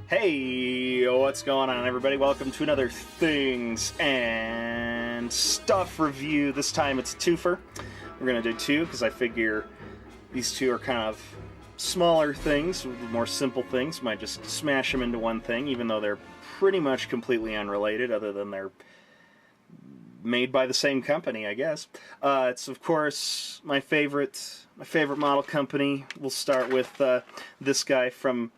Hey, what's going on, everybody? Welcome to another Things and Stuff review. This time it's a twofer. We're going to do two because I figure these two are kind of smaller things, more simple things. Might just smash them into one thing, even though they're pretty much completely unrelated, other than they're made by the same company, I guess. It's, of course, my favorite model company. We'll start with this guy from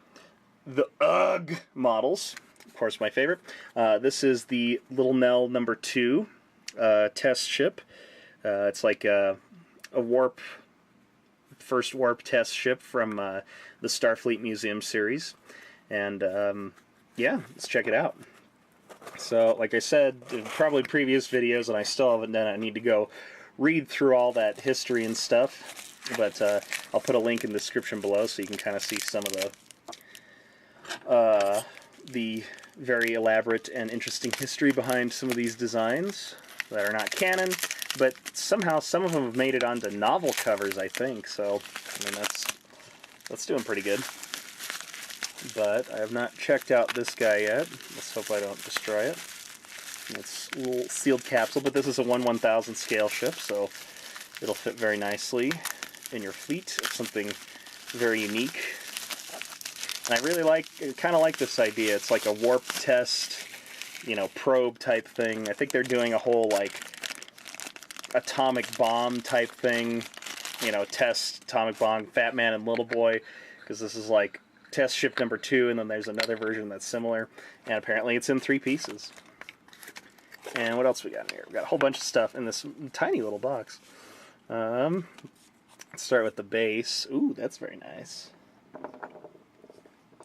the UGG models, of course, my favorite. This is the Little Nell number 2 test ship. It's like a first warp test ship from the Starfleet Museum series. And yeah, let's check it out. So, like I said, in probably previous videos, and I still haven't done it, I need to go read through all that history and stuff. But I'll put a link in the description below so you can kind of see some of the very elaborate and interesting history behind some of these designs that are not canon, but somehow some of them have made it onto novel covers, I think. So, I mean, that's doing pretty good. But I have not checked out this guy yet. Let's hope I don't destroy it. It's a little sealed capsule, but this is a 1/1000 scale ship, so it'll fit very nicely in your fleet. It's something very unique. And I really kind of like this idea. It's like a warp test, you know, probe type thing. I think they're doing a whole, like, atomic bomb type thing, you know, test atomic bomb, Fat Man and Little Boy, because this is like test ship number 2, and then there's another version that's similar, and apparently it's in 3 pieces. And what else we got in here? We got a whole bunch of stuff in this tiny little box. Let's start with the base. Ooh, that's very nice.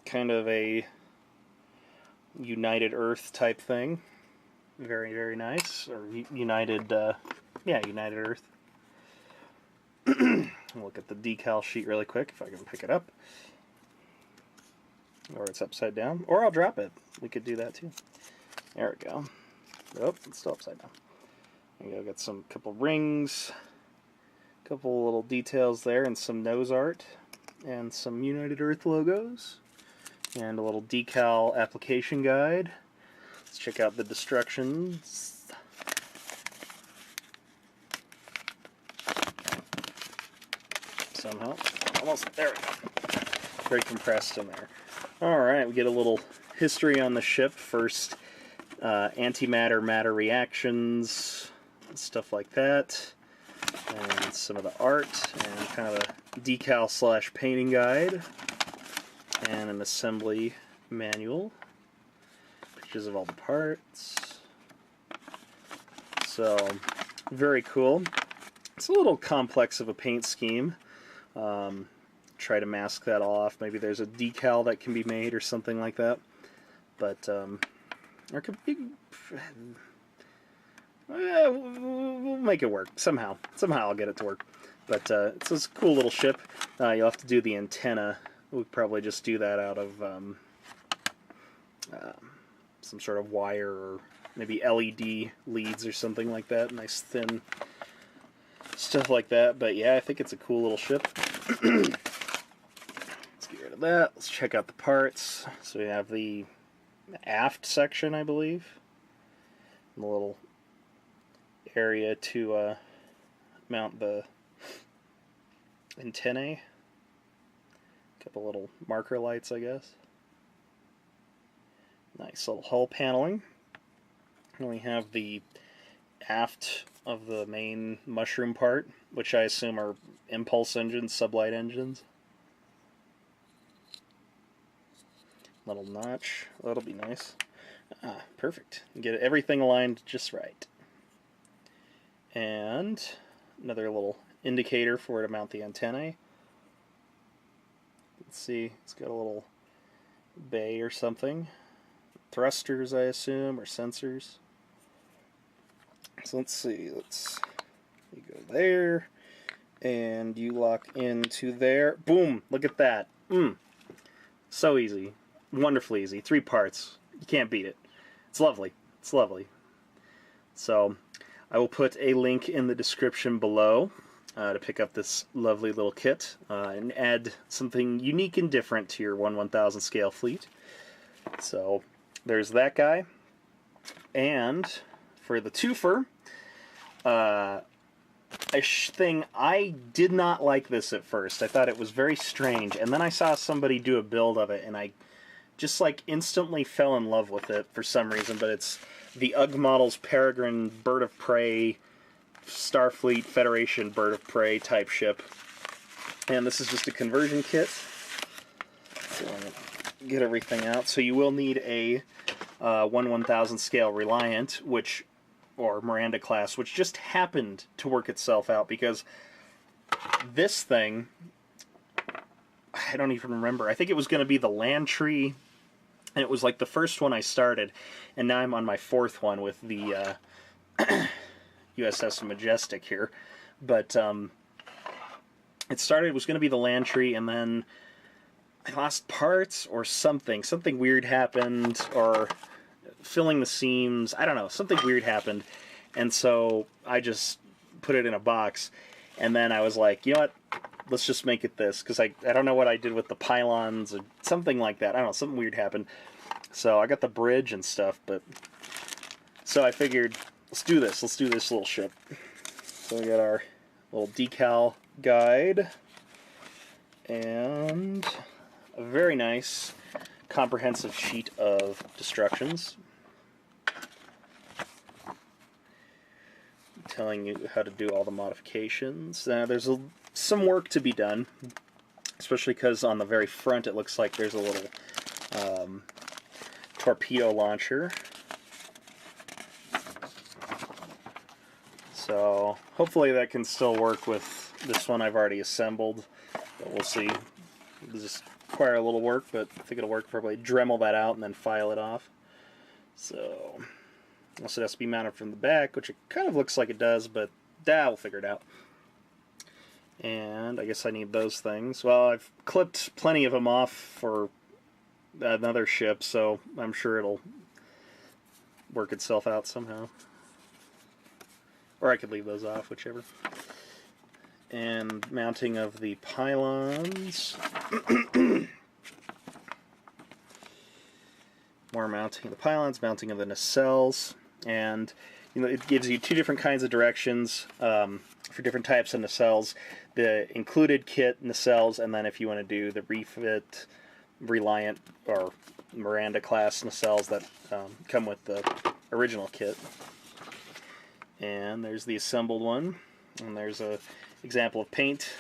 Kind of a United Earth type thing. Very, very nice. Or United, yeah, United Earth. Look at the decal sheet really quick if I can pick it up. Or it's upside down. Or I'll drop it. We could do that too. There we go. Oh, it's still upside down. There we go. Got some couple rings, couple little details there, and some nose art, and some United Earth logos. And a little decal application guide. Let's check out the destructions. Somehow. Almost. There we go. Very compressed in there. Alright, we get a little history on the ship. First, antimatter-matter reactions, stuff like that. And some of the art, and kind of a decal/painting guide. And an assembly manual, pictures of all the parts. So, very cool. It's a little complex of a paint scheme. Try to mask that off. Maybe there's a decal that can be made or something like that. But, there could be... we'll make it work. Somehow I'll get it to work. But, it's this cool little ship. You'll have to do the antenna. We'll probably just do that out of some sort of wire or maybe LED leads or something like that. Nice thin stuff like that. But yeah, I think it's a cool little ship. Let's get rid of that. Let's check out the parts. So we have the aft section, I believe. And the little area to mount the antennae. Couple little marker lights, I guess. Nice little hull paneling. And we have the aft of the main mushroom part, which I assume are impulse engines, sublight engines. Little notch. That'll be nice. Ah, perfect. Get everything aligned just right. And another little indicator for where to mount the antennae. Let's see, it's got a little bay or something. Thrusters, I assume, or sensors. So let's see, you go there, and you lock into there. Boom! Look at that. So easy. Wonderfully easy. 3 parts. You can't beat it. It's lovely. It's lovely. So I will put a link in the description below to pick up this lovely little kit and add something unique and different to your 1/1000 scale fleet. So there's that guy. And for the twofer, a thing, I did not like this at first. I thought it was very strange, and then I saw somebody do a build of it, and I just like instantly fell in love with it for some reason. But it's the UGG Models Peregrine Bird of Prey Starfleet Federation Bird of Prey type ship, and this is just a conversion kit. So get everything out. So you will need a 1/1000 scale Reliant, or Miranda class, which just happened to work itself out, because this thing, I don't even remember. I think it was going to be the Lantry, and it was like the first one I started, and now I'm on my 4th one with the USS Majestic here. But it was going to be the Lantry, and then I lost parts or something. Something weird happened, or filling the seams. I don't know. Something weird happened. And so I just put it in a box. And then I was like, you know what? Let's just make it this. Because I don't know what I did with the pylons or something like that. I don't know. Something weird happened. So I got the bridge and stuff. So I figured, let's do this. Let's do this little ship. So we got our little decal guide. And a very nice comprehensive sheet of instructions telling you how to do all the modifications. There's some work to be done, especially because on the very front it looks like there's a little torpedo launcher. So hopefully that can still work with this one I've already assembled, but we'll see. It'll just require a little work, but I think it'll work. Probably Dremel that out and then file it off. So also it has to be mounted from the back, which it kind of looks like it does, but we'll figure it out. And I guess I need those things. Well, I've clipped plenty of them off for another ship, so I'm sure it'll work itself out somehow. Or I could leave those off, whichever. And mounting of the pylons. More mounting of the pylons, mounting of the nacelles, and it gives you 2 different kinds of directions for different types of nacelles. The included kit nacelles, and then if you want to do the refit, Reliant, or Miranda class nacelles that come with the original kit. And there's the assembled one, and there's a example of paint.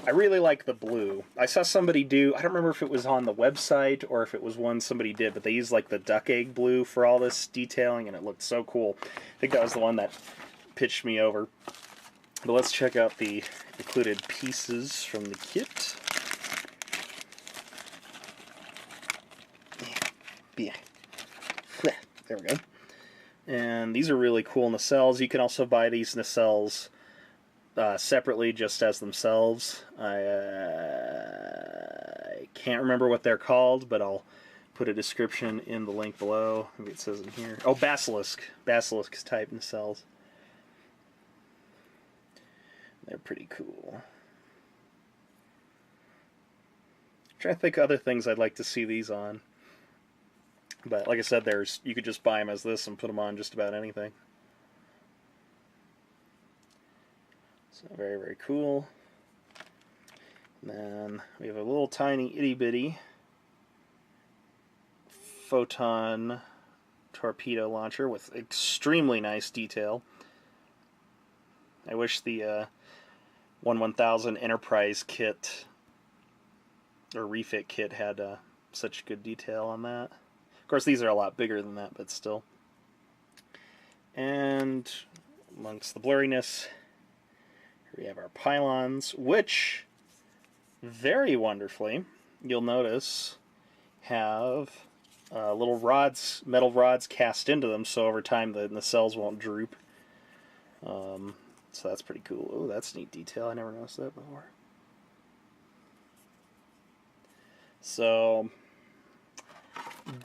I really like the blue. I saw somebody do, I don't remember if it was on the website or if it was one somebody did, but they used like the duck egg blue for all this detailing, and it looked so cool. I think that was the one that pitched me over. But let's check out the included pieces from the kit. There we go. And these are really cool nacelles. You can also buy these nacelles separately, just as themselves. I can't remember what they're called, but I'll put a description in the link below. Maybe it says in here. Oh, Basilisk-Type Nacelles. They're pretty cool. I'm trying to think of other things I'd like to see these on. But like I said, you could just buy them as this and put them on just about anything. So very, very cool. And then we have a little tiny itty bitty photon torpedo launcher with extremely nice detail. I wish the 1/1000 Enterprise kit or refit kit had such good detail on that. Of course, these are a lot bigger than that, but still. And amongst the blurriness, here we have our pylons, which, very wonderfully, you'll notice, have little rods, metal rods cast into them, so over time the nacelles won't droop. So that's pretty cool. Oh, that's neat detail. I never noticed that before. So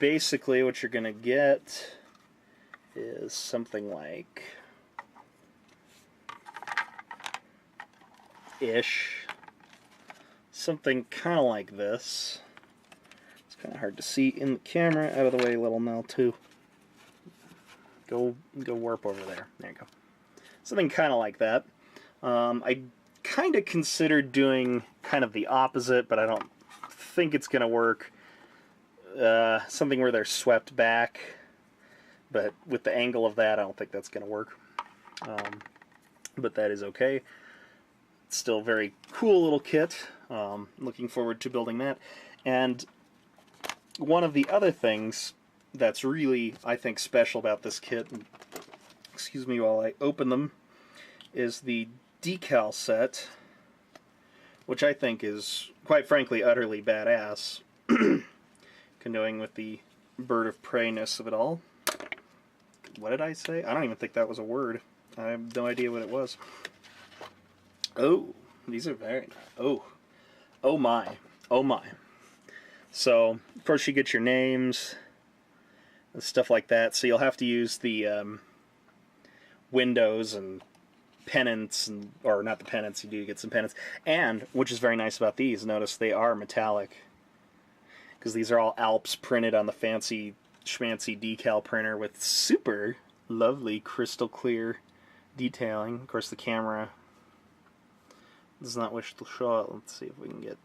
basically what you're going to get is something like something kind of like this. It's kind of hard to see in the camera. Out of the way, little Nell, too. Go warp over there. There you go. Something kind of like that. I kind of considered doing kind of the opposite, but I don't think it's going to work. Something where they're swept back, but with the angle of that, I don't think that's going to work. But that is okay. It's still a very cool little kit. Looking forward to building that. And one of the other things that's really, I think, special about this kit, excuse me while I open them, is the decal set, which I think is, quite frankly, utterly badass. Canoeing with the bird of prey-ness of it all. What did I say? I don't even think that was a word. I have no idea what it was. Oh, these are very nice. Oh my. Oh my. So, of course you get your names and stuff like that, so you'll have to use the windows and pennants, or not the pennants, you do get some pennants, and, which is very nice about these, notice they are metallic, because these are all Alps printed on the fancy schmancy decal printer with super lovely crystal clear detailing. Of course the camera does not wish to show it. Let's see if we can get,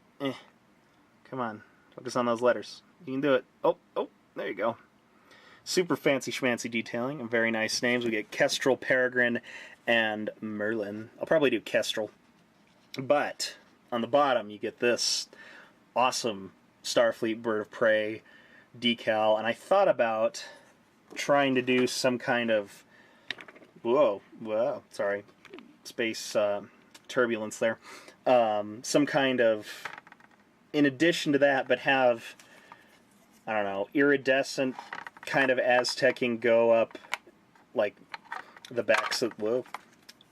come on, focus on those letters. You can do it. Oh, there you go. Super fancy schmancy detailing and very nice names. We get Kestrel, Peregrine, and Merlin. I'll probably do Kestrel. But on the bottom you get this awesome Starfleet Bird of Prey decal, and I thought about trying to do some kind of sorry, space turbulence there. Some kind of, in addition to that, but have, I don't know, iridescent kind of Aztecing go up like the backs of, go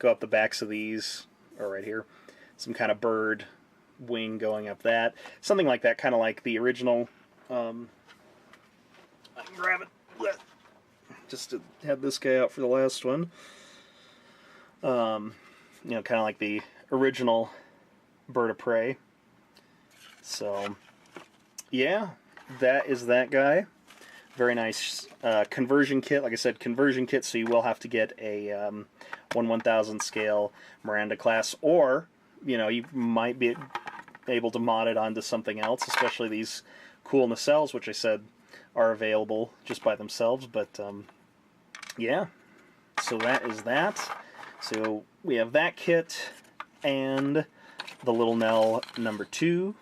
up the backs of these, or right here, some kind of bird wing going up that, something like that, kind of like the original. I can grab it just to have this guy out for the last one. You know, kind of like the original Bird of Prey. So yeah, that is that guy. Very nice conversion kit. Like I said, conversion kit, so you will have to get a 1/1000 scale Miranda class, or, you know, you might be able to mod it onto something else, especially these cool nacelles, which I said are available just by themselves. But yeah, so that is that. So we have that kit and the little Nell #2.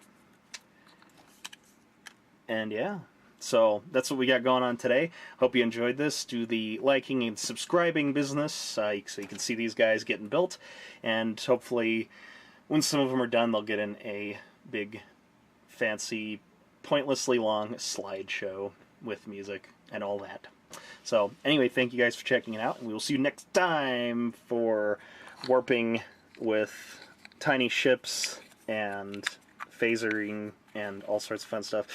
And yeah, so that's what we got going on today. Hope you enjoyed this. Do the liking and subscribing business so you can see these guys getting built. And hopefully, when some of them are done, they'll get in a big, fancy, pointlessly long slideshow with music and all that. So anyway, thank you guys for checking it out, and we will see you next time for warping with tiny ships and phasering and all sorts of fun stuff.